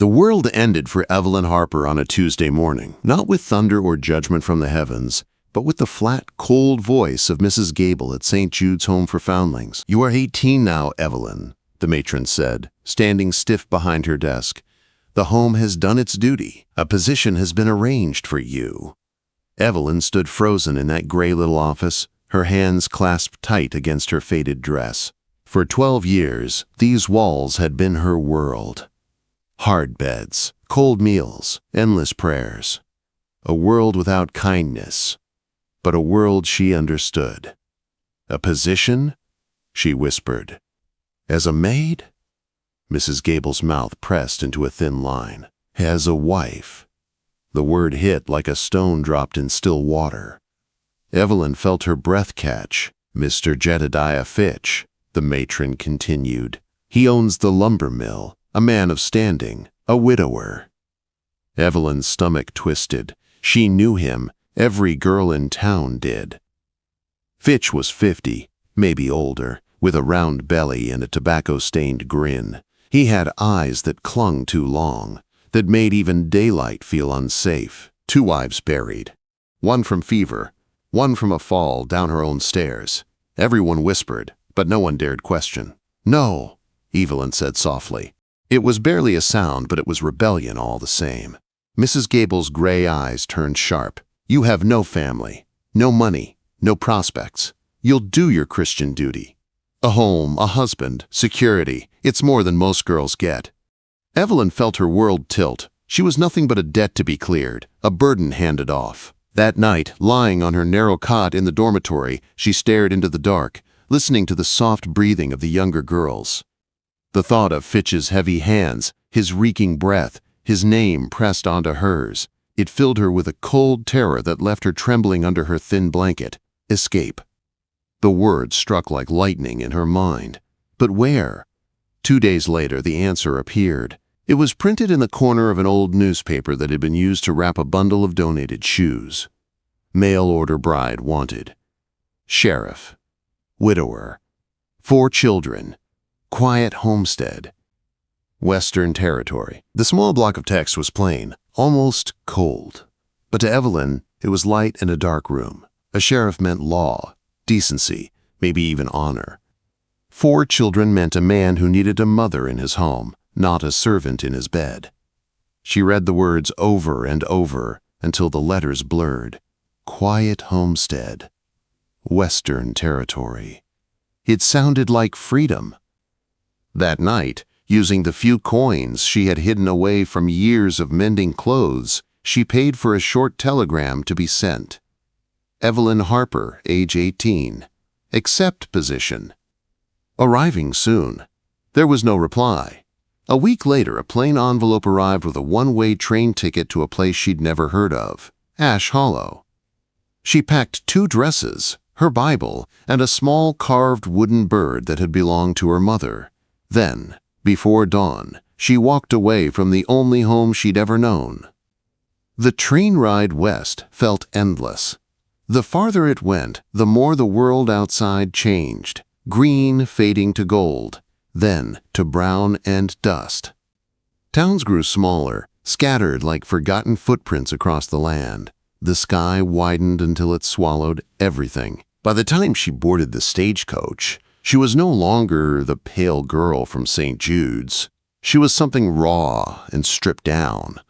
The world ended for Evelyn Harper on a Tuesday morning, not with thunder or judgment from the heavens, but with the flat, cold voice of Mrs. Gable at St. Jude's Home for Foundlings. "You are 18 now, Evelyn," the matron said, standing stiff behind her desk. "The home has done its duty. A position has been arranged for you." Evelyn stood frozen in that gray little office, her hands clasped tight against her faded dress. For 12 years, these walls had been her world. Hard beds, cold meals, endless prayers. A world without kindness, but a world she understood. "A position?" she whispered. "As a maid?" Mrs. Gable's mouth pressed into a thin line. "As a wife." The word hit like a stone dropped in still water. Evelyn felt her breath catch. "Mr. Jedediah Fitch," the matron continued. "He owns the lumber mill, a man of standing, a widower." Evelyn's stomach twisted. She knew him. Every girl in town did. Fitch was 50, maybe older, with a round belly and a tobacco-stained grin. He had eyes that clung too long, that made even daylight feel unsafe. 2 wives buried. One from fever, one from a fall down her own stairs. Everyone whispered, but no one dared question. "No," Evelyn said softly. It was barely a sound, but it was rebellion all the same. Mrs. Gable's gray eyes turned sharp. "You have no family, no money, no prospects. You'll do your Christian duty. A home, a husband, security. It's more than most girls get." Evelyn felt her world tilt. She was nothing but a debt to be cleared, a burden handed off. That night, lying on her narrow cot in the dormitory, she stared into the dark, listening to the soft breathing of the younger girls. The thought of Fitch's heavy hands, his reeking breath, his name pressed onto hers, it filled her with a cold terror that left her trembling under her thin blanket. Escape. The word struck like lightning in her mind. But where? 2 days later, the answer appeared. It was printed in the corner of an old newspaper that had been used to wrap a bundle of donated shoes. Mail order bride wanted. Sheriff. Widower. 4 children. Quiet homestead. Western Territory. The small block of text was plain, almost cold. But to Evelyn, it was light in a dark room. A sheriff meant law, decency, maybe even honor. 4 children meant a man who needed a mother in his home, not a servant in his bed. She read the words over and over until the letters blurred. Quiet homestead. Western Territory. It sounded like freedom. That night, using the few coins she had hidden away from years of mending clothes, she paid for a short telegram to be sent. Evelyn Harper, age 18. Accept position. Arriving soon. There was no reply. A week later, a plain envelope arrived with a one-way train ticket to a place she'd never heard of, Ash Hollow. She packed 2 dresses, her Bible, and a small carved wooden bird that had belonged to her mother. Then, before dawn, she walked away from the only home she'd ever known. The train ride west felt endless. The farther it went, the more the world outside changed, green fading to gold, then to brown and dust. Towns grew smaller, scattered like forgotten footprints across the land. The sky widened until it swallowed everything. By the time she boarded the stagecoach, she was no longer the pale girl from St. Jude's. She was something raw and stripped down,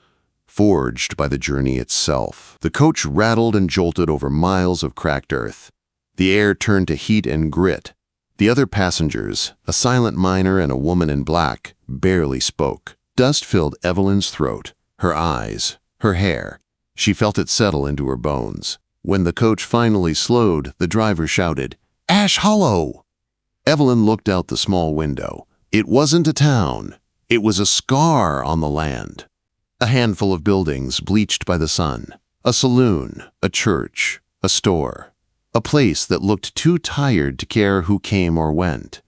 forged by the journey itself. The coach rattled and jolted over miles of cracked earth. The air turned to heat and grit. The other passengers, a silent miner and a woman in black, barely spoke. Dust filled Evelyn's throat, her eyes, her hair. She felt it settle into her bones. When the coach finally slowed, the driver shouted, "Ash Hollow!" Evelyn looked out the small window. It wasn't a town. It was a scar on the land. A handful of buildings bleached by the sun. A saloon, a church, a store. A place that looked too tired to care who came or went.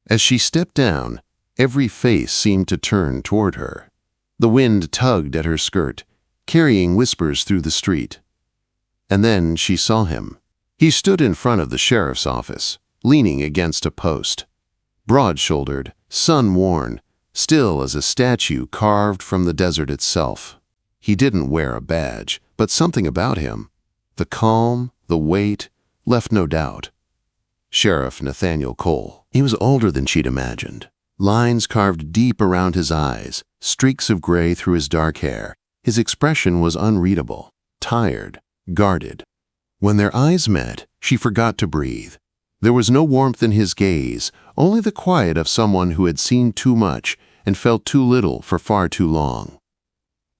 As she stepped down, every face seemed to turn toward her. The wind tugged at her skirt, carrying whispers through the street. And then she saw him. He stood in front of the sheriff's office, leaning against a post. Broad-shouldered, sun-worn, still as a statue carved from the desert itself. He didn't wear a badge, but something about him, the calm, the weight, left no doubt. Sheriff Nathaniel Cole. He was older than she'd imagined. Lines carved deep around his eyes, streaks of gray through his dark hair. His expression was unreadable, tired, guarded. When their eyes met, she forgot to breathe. There was no warmth in his gaze, only the quiet of someone who had seen too much and felt too little for far too long.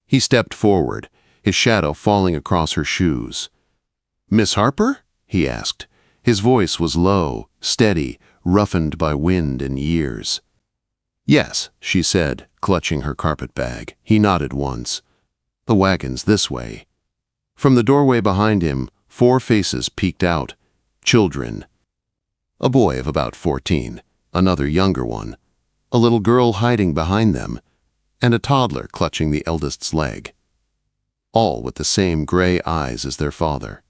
He stepped forward, his shadow falling across her shoes. "Miss Harper?" he asked. His voice was low, steady, roughened by wind and years. "Yes," she said, clutching her carpet bag. He nodded once. "The wagon's this way." From the doorway behind him, 4 faces peeked out. Children. A boy of about 14, another younger one, a little girl hiding behind them, and a toddler clutching the eldest's leg. All with the same gray eyes as their father.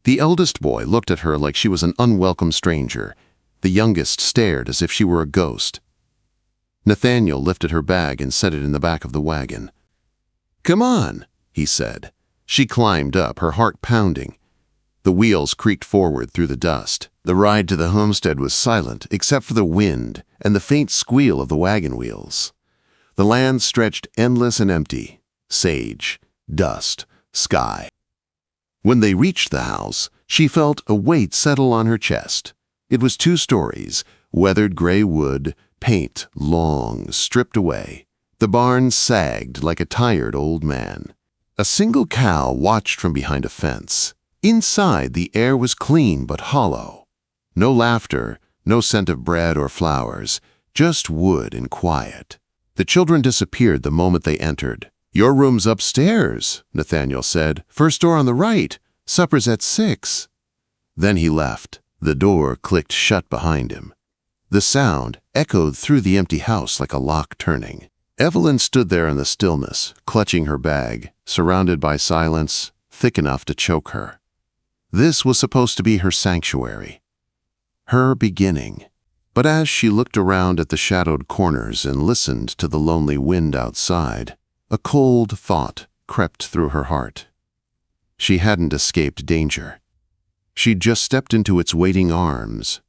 The eldest boy looked at her like she was an unwelcome stranger. The youngest stared as if she were a ghost. Nathaniel lifted her bag and set it in the back of the wagon. "Come on," he said. She climbed up, her heart pounding. The wheels creaked forward through the dust. The ride to the homestead was silent, except for the wind and the faint squeal of the wagon wheels. The land stretched endless and empty. Sage, dust, sky. When they reached the house, she felt a weight settle on her chest. It was 2 stories, weathered gray wood, paint long, stripped away. The barn sagged like a tired old man. A single cow watched from behind a fence. Inside, the air was clean but hollow. No laughter, no scent of bread or flowers, just wood and quiet. The children disappeared the moment they entered. "Your room's upstairs," Nathaniel said. "First door on the right. Supper's at 6. Then he left. The door clicked shut behind him. The sound echoed through the empty house like a lock turning. Evelyn stood there in the stillness, clutching her bag, surrounded by silence thick enough to choke her. This was supposed to be her sanctuary, her beginning. But as she looked around at the shadowed corners and listened to the lonely wind outside, a cold thought crept through her heart. She hadn't escaped danger. She'd just stepped into its waiting arms.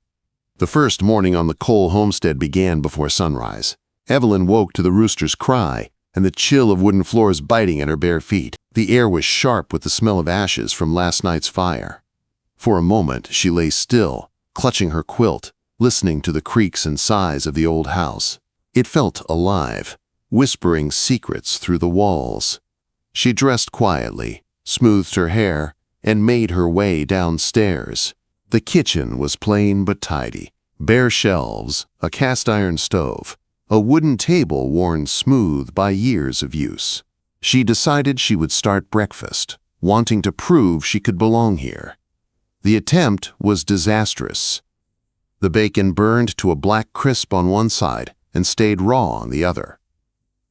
The first morning on the Cole homestead began before sunrise. Evelyn woke to the rooster's cry and the chill of wooden floors biting at her bare feet. The air was sharp with the smell of ashes from last night's fire. For a moment, she lay still, clutching her quilt, listening to the creaks and sighs of the old house. It felt alive, whispering secrets through the walls. She dressed quietly, smoothed her hair, and made her way downstairs. The kitchen was plain but tidy. Bare shelves, a cast-iron stove, a wooden table worn smooth by years of use. She decided she would start breakfast, wanting to prove she could belong here. The attempt was disastrous. The bacon burned to a black crisp on one side and stayed raw on the other.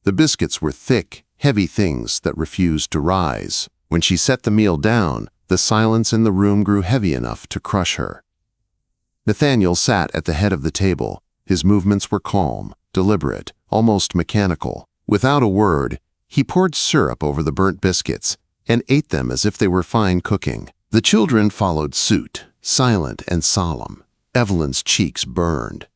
The biscuits were thick, heavy things that refused to rise. When she set the meal down, the silence in the room grew heavy enough to crush her. Nathaniel sat at the head of the table. His movements were calm, deliberate, almost mechanical. Without a word, he poured syrup over the burnt biscuits and ate them as if they were fine cooking. The children followed suit, silent and solemn. Evelyn's cheeks burned.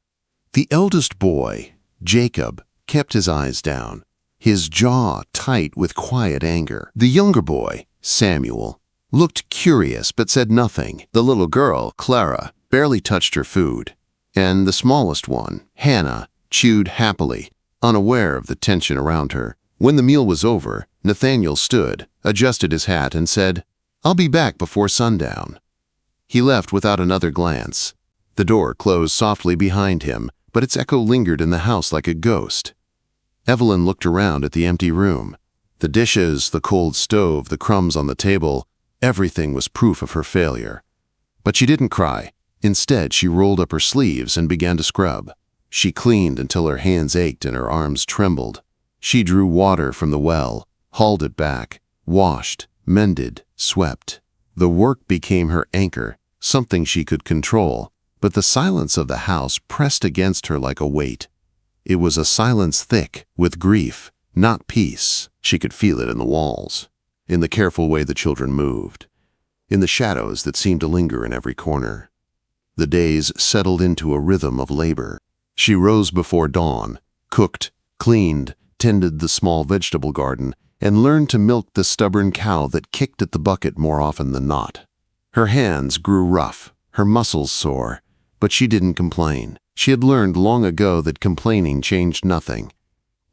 The eldest boy, Jacob, kept his eyes down, his jaw tight with quiet anger. The younger boy, Samuel, looked curious but said nothing. The little girl, Clara, barely touched her food. And the smallest one, Hannah, chewed happily, unaware of the tension around her. When the meal was over, Nathaniel stood, adjusted his hat, and said, "I'll be back before sundown." He left without another glance. The door closed softly behind him, but its echo lingered in the house like a ghost. Evelyn looked around at the empty room. The dishes, the cold stove, the crumbs on the table, everything was proof of her failure. But she didn't cry. Instead, she rolled up her sleeves and began to scrub. She cleaned until her hands ached and her arms trembled. She drew water from the well, hauled it back, washed, mended, swept. The work became her anchor, something she could control, but the silence of the house pressed against her like a weight. It was a silence thick with grief, not peace. She could feel it in the walls, in the careful way the children moved, in the shadows that seemed to linger in every corner. The days settled into a rhythm of labor. She rose before dawn, cooked, cleaned, tended the small vegetable garden, and learned to milk the stubborn cow that kicked at the bucket more often than not. Her hands grew rough, her muscles sore, but she didn't complain. She had learned long ago that complaining changed nothing.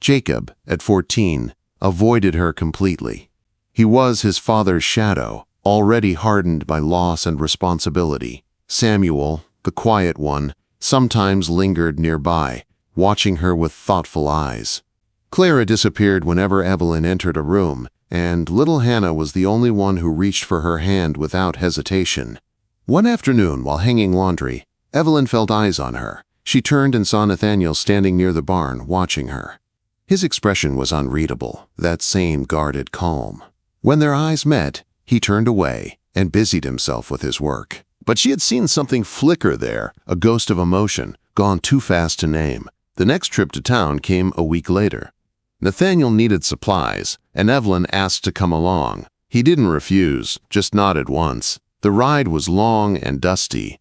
Jacob, at 14, avoided her completely. He was his father's shadow, already hardened by loss and responsibility. Samuel, the quiet one, sometimes lingered nearby, watching her with thoughtful eyes. Clara disappeared whenever Evelyn entered a room, and little Hannah was the only one who reached for her hand without hesitation. One afternoon, while hanging laundry, Evelyn felt eyes on her. She turned and saw Nathaniel standing near the barn, watching her. His expression was unreadable, that same guarded calm. When their eyes met, he turned away and busied himself with his work. But she had seen something flicker there, a ghost of emotion, gone too fast to name. The next trip to town came a week later. Nathaniel needed supplies, and Evelyn asked to come along. He didn't refuse, just nodded once. The ride was long and dusty.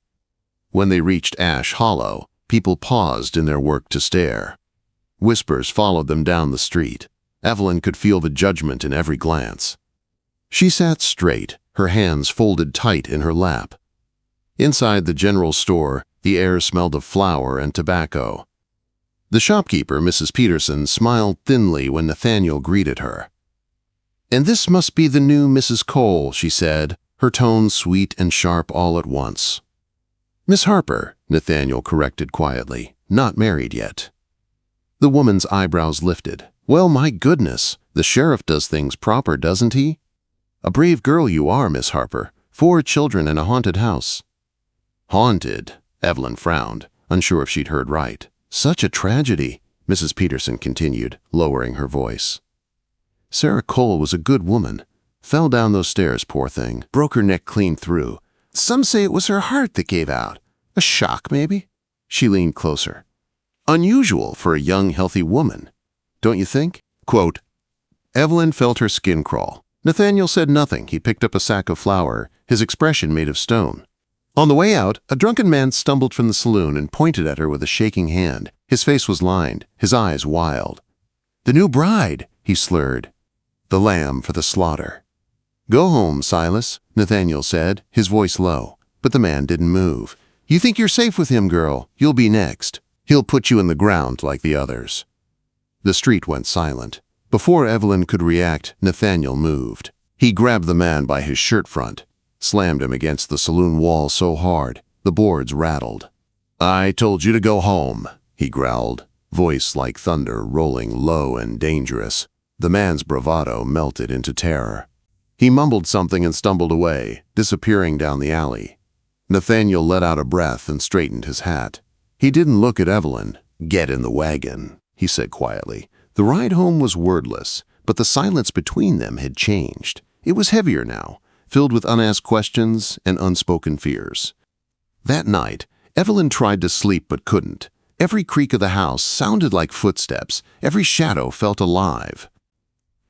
When they reached Ash Hollow, people paused in their work to stare. Whispers followed them down the street. Evelyn could feel the judgment in every glance. She sat straight, her hands folded tight in her lap. Inside the general store, the air smelled of flour and tobacco. The shopkeeper, Mrs. Peterson, smiled thinly when Nathaniel greeted her. "And this must be the new Mrs. Cole," she said, her tone sweet and sharp all at once. "Miss Harper," Nathaniel corrected quietly, "not married yet." The woman's eyebrows lifted. "Well, my goodness, the sheriff does things proper, doesn't he? A brave girl you are, Miss Harper. 4 children and a haunted house." "Haunted?" Evelyn frowned, unsure if she'd heard right. "Such a tragedy," Mrs. Peterson continued, lowering her voice. "Sarah Cole was a good woman. Fell down those stairs, poor thing. Broke her neck clean through. Some say it was her heart that gave out. A shock, maybe?" She leaned closer. "Unusual for a young, healthy woman, don't you think?" Quote, Evelyn felt her skin crawl. Nathaniel said nothing. He picked up a sack of flour, his expression made of stone. On the way out, a drunken man stumbled from the saloon and pointed at her with a shaking hand. His face was lined, his eyes wild. "The new bride," he slurred. "The lamb for the slaughter." "Go home, Silas," Nathaniel said, his voice low. But the man didn't move. "You think you're safe with him, girl. You'll be next. He'll put you in the ground like the others." The street went silent. Before Evelyn could react, Nathaniel moved. He grabbed the man by his shirt front, slammed him against the saloon wall so hard, the boards rattled. "I told you to go home," he growled, voice like thunder rolling low and dangerous. The man's bravado melted into terror. He mumbled something and stumbled away, disappearing down the alley. Nathaniel let out a breath and straightened his hat. He didn't look at Evelyn. "Get in the wagon," he said quietly. The ride home was wordless, but the silence between them had changed. It was heavier now, filled with unasked questions and unspoken fears. That night, Evelyn tried to sleep but couldn't. Every creak of the house sounded like footsteps. Every shadow felt alive.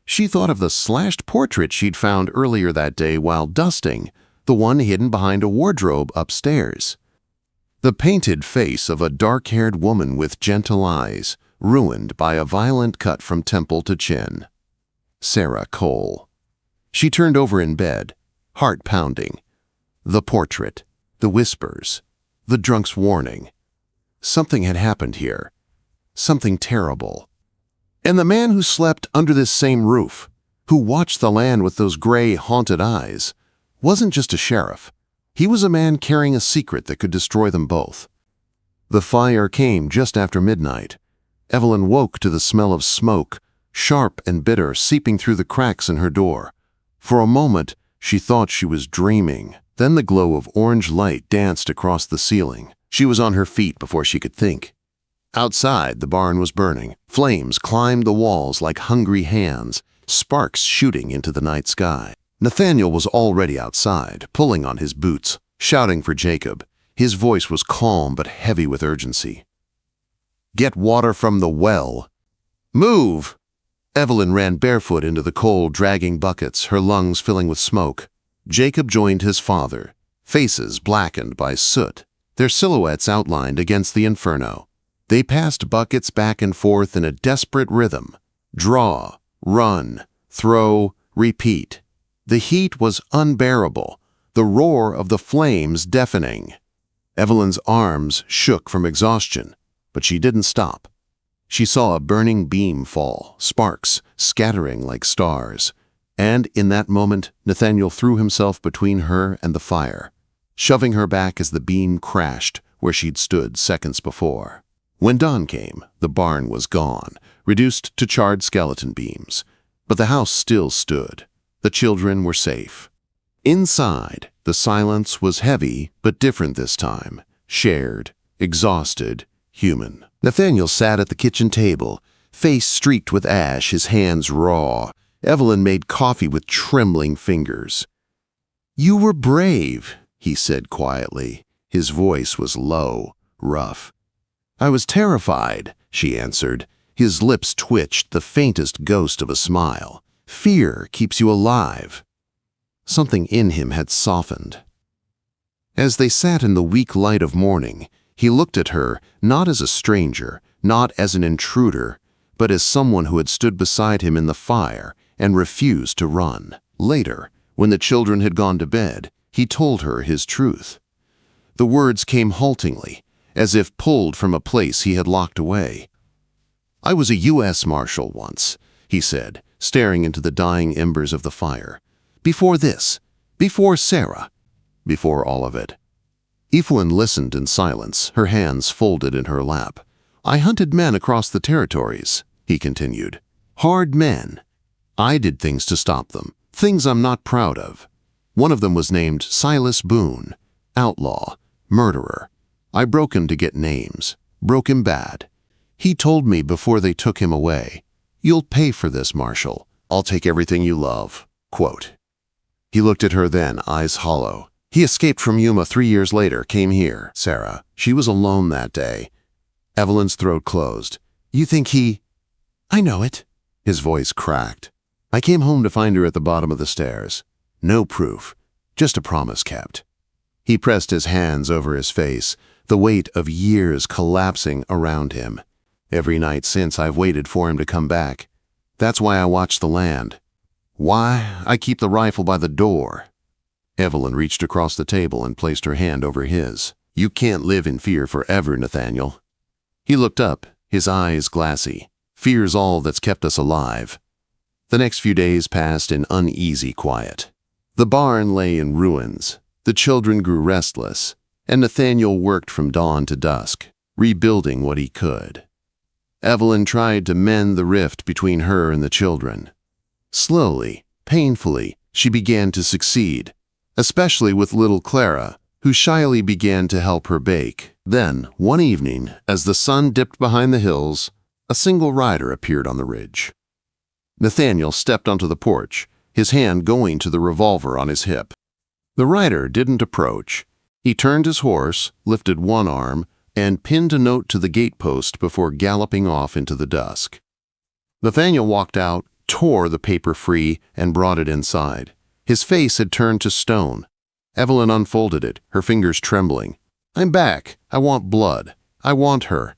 She thought of the slashed portrait she'd found earlier that day while dusting, the one hidden behind a wardrobe upstairs. The painted face of a dark-haired woman with gentle eyes, ruined by a violent cut from temple to chin. Sarah Cole. She turned over in bed, heart pounding. The portrait, the whispers, the drunk's warning. Something had happened here. Something terrible. And the man who slept under this same roof, who watched the land with those gray, haunted eyes, wasn't just a sheriff. He was a man carrying a secret that could destroy them both. The fire came just after midnight. Evelyn woke to the smell of smoke, sharp and bitter, seeping through the cracks in her door. For a moment, she thought she was dreaming. Then the glow of orange light danced across the ceiling. She was on her feet before she could think. Outside, the barn was burning. Flames climbed the walls like hungry hands, sparks shooting into the night sky. Nathaniel was already outside, pulling on his boots, shouting for Jacob. His voice was calm but heavy with urgency. Get water from the well. Move! Evelyn ran barefoot into the cold, dragging buckets, her lungs filling with smoke. Jacob joined his father, faces blackened by soot, their silhouettes outlined against the inferno. They passed buckets back and forth in a desperate rhythm. Draw, run, throw, repeat. The heat was unbearable, the roar of the flames deafening. Evelyn's arms shook from exhaustion, but she didn't stop. She saw a burning beam fall, sparks scattering like stars. And in that moment, Nathaniel threw himself between her and the fire, shoving her back as the beam crashed where she'd stood seconds before. When dawn came, the barn was gone, reduced to charred skeleton beams. But the house still stood. The children were safe. Inside, the silence was heavy but different this time, shared, exhausted, human. Nathaniel sat at the kitchen table, face streaked with ash, his hands raw. Evelyn made coffee with trembling fingers. "You were brave," he said quietly. His voice was low, rough. "I was terrified," she answered. His lips twitched, the faintest ghost of a smile. "Fear keeps you alive." Something in him had softened. As they sat in the weak light of morning, he looked at her not as a stranger, not as an intruder, but as someone who had stood beside him in the fire and refused to run. Later, when the children had gone to bed, he told her his truth. The words came haltingly, as if pulled from a place he had locked away. "I was a U.S. Marshal once," he said, staring into the dying embers of the fire. "Before this, before Sarah, before all of it." Evelyn listened in silence, her hands folded in her lap. "I hunted men across the territories," he continued. "Hard men. I did things to stop them, things I'm not proud of. One of them was named Silas Boone, outlaw, murderer. I broke him to get names, broke him bad. He told me before they took him away, 'You'll pay for this, Marshal. I'll take everything you love.'" Quote. He looked at her then, eyes hollow. "He escaped from Yuma 3 years later, came here, Sarah. She was alone that day." Evelyn's throat closed. "You think he—" "I know it." His voice cracked. "I came home to find her at the bottom of the stairs. No proof, just a promise kept." He pressed his hands over his face, the weight of years collapsing around him. "Every night since, I've waited for him to come back. That's why I watch the land. Why I keep the rifle by the door." Evelyn reached across the table and placed her hand over his. "You can't live in fear forever, Nathaniel." He looked up, his eyes glassy. "Fear's all that's kept us alive." The next few days passed in uneasy quiet. The barn lay in ruins. The children grew restless, and Nathaniel worked from dawn to dusk, rebuilding what he could. Evelyn tried to mend the rift between her and the children. Slowly, painfully, she began to succeed, especially with little Clara, who shyly began to help her bake. Then, one evening, as the sun dipped behind the hills, a single rider appeared on the ridge. Nathaniel stepped onto the porch, his hand going to the revolver on his hip. The rider didn't approach. He turned his horse, lifted one arm, and pinned a note to the gatepost before galloping off into the dusk. Nathaniel walked out, tore the paper free, and brought it inside. His face had turned to stone. Evelyn unfolded it, her fingers trembling. "I'm back. I want blood. I want her."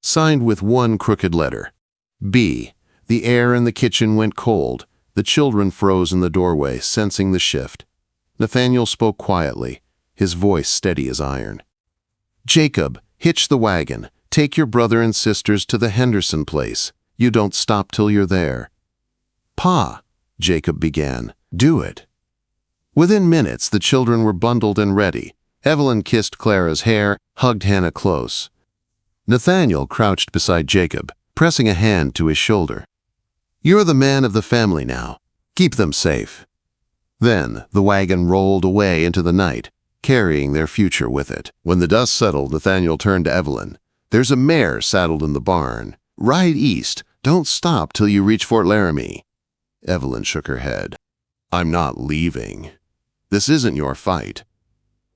Signed with one crooked letter. B. The air in the kitchen went cold. The children froze in the doorway, sensing the shift. Nathaniel spoke quietly, his voice steady as iron. "Jacob, hitch the wagon. Take your brother and sisters to the Henderson place. You don't stop till you're there." "Pa," Jacob began. "Do it." Within minutes, the children were bundled and ready. Evelyn kissed Clara's hair, hugged Hannah close. Nathaniel crouched beside Jacob, pressing a hand to his shoulder. "You're the man of the family now. Keep them safe." Then the wagon rolled away into the night, carrying their future with it. When the dust settled, Nathaniel turned to Evelyn. "There's a mare saddled in the barn. Ride east. Don't stop till you reach Fort Laramie." Evelyn shook her head. "I'm not leaving. This isn't your fight."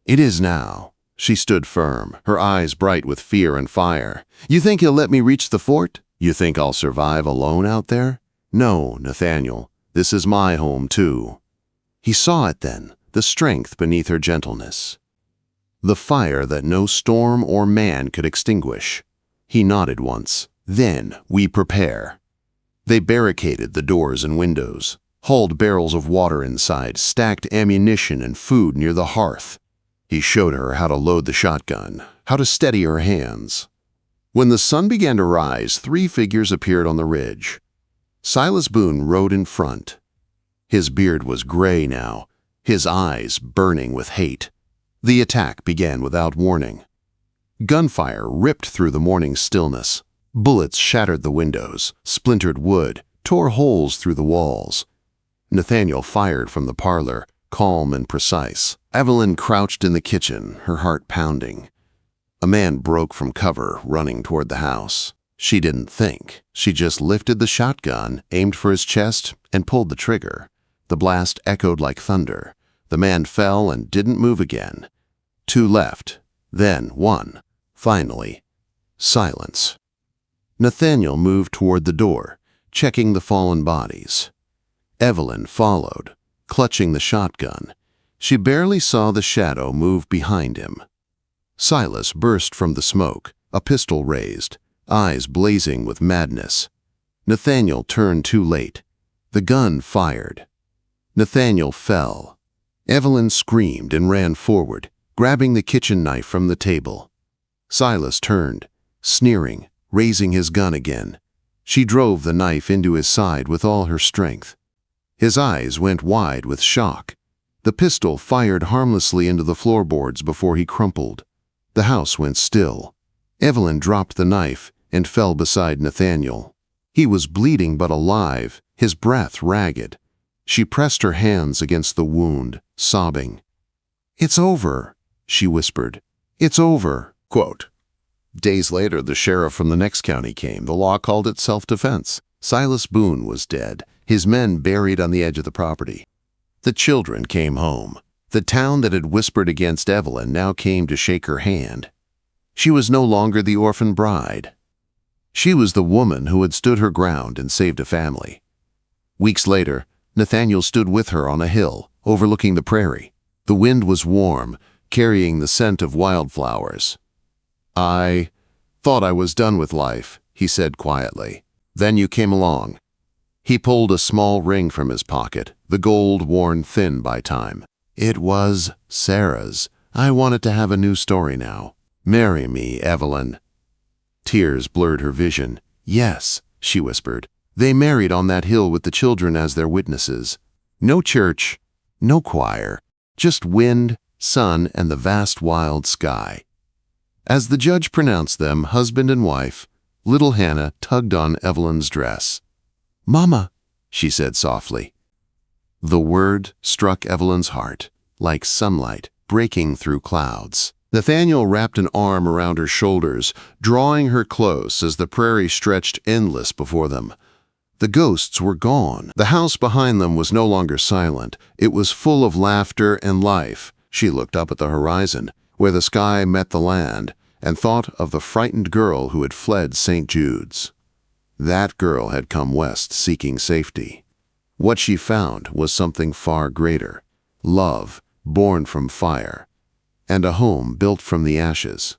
"It is now." She stood firm, her eyes bright with fear and fire. "You think he'll let me reach the fort? You think I'll survive alone out there? No, Nathaniel, this is my home too." He saw it then, the strength beneath her gentleness. The fire that no storm or man could extinguish. He nodded once. "Then we prepare." They barricaded the doors and windows, hauled barrels of water inside, stacked ammunition and food near the hearth. He showed her how to load the shotgun, how to steady her hands. When the sun began to rise, 3 figures appeared on the ridge. Silas Boone rode in front. His beard was gray now, his eyes burning with hate. The attack began without warning. Gunfire ripped through the morning stillness. Bullets shattered the windows, splintered wood, tore holes through the walls. Nathaniel fired from the parlor, calm and precise. Evelyn crouched in the kitchen, her heart pounding. A man broke from cover, running toward the house. She didn't think. She just lifted the shotgun, aimed for his chest, and pulled the trigger. The blast echoed like thunder. The man fell and didn't move again. 2 left, then 1. Finally, silence. Nathaniel moved toward the door, checking the fallen bodies. Evelyn followed, clutching the shotgun. She barely saw the shadow move behind him. Silas burst from the smoke, a pistol raised, eyes blazing with madness. Nathaniel turned too late. The gun fired. Nathaniel fell. Evelyn screamed and ran forward, grabbing the kitchen knife from the table. Silas turned, sneering, raising his gun again. She drove the knife into his side with all her strength. His eyes went wide with shock. The pistol fired harmlessly into the floorboards before he crumpled. The house went still. Evelyn dropped the knife and fell beside Nathaniel. He was bleeding but alive, his breath ragged. She pressed her hands against the wound, sobbing. "It's over," she whispered. "It's over." Quote. Days later, the sheriff from the next county came. The law called it self-defense. Silas Boone was dead, his men buried on the edge of the property. The children came home. The town that had whispered against Evelyn now came to shake her hand. She was no longer the orphan bride. She was the woman who had stood her ground and saved a family. Weeks later, Nathaniel stood with her on a hill, overlooking the prairie. The wind was warm, carrying the scent of wildflowers. "I thought I was done with life," he said quietly. "Then you came along." He pulled a small ring from his pocket, the gold worn thin by time. "It was Sarah's. I wanted to have a new story now. Marry me, Evelyn." Tears blurred her vision. "Yes," she whispered. "They married on that hill with the children as their witnesses. No church, no choir, just wind, sun, and the vast wild sky." As the judge pronounced them husband and wife, little Hannah tugged on Evelyn's dress. "Mama," she said softly. The word struck Evelyn's heart, like sunlight breaking through clouds. Nathaniel wrapped an arm around her shoulders, drawing her close as the prairie stretched endless before them. The ghosts were gone. The house behind them was no longer silent. It was full of laughter and life. She looked up at the horizon, where the sky met the land, and thought of the frightened girl who had fled St. Jude's. That girl had come west seeking safety. What she found was something far greater: love born from fire, and a home built from the ashes.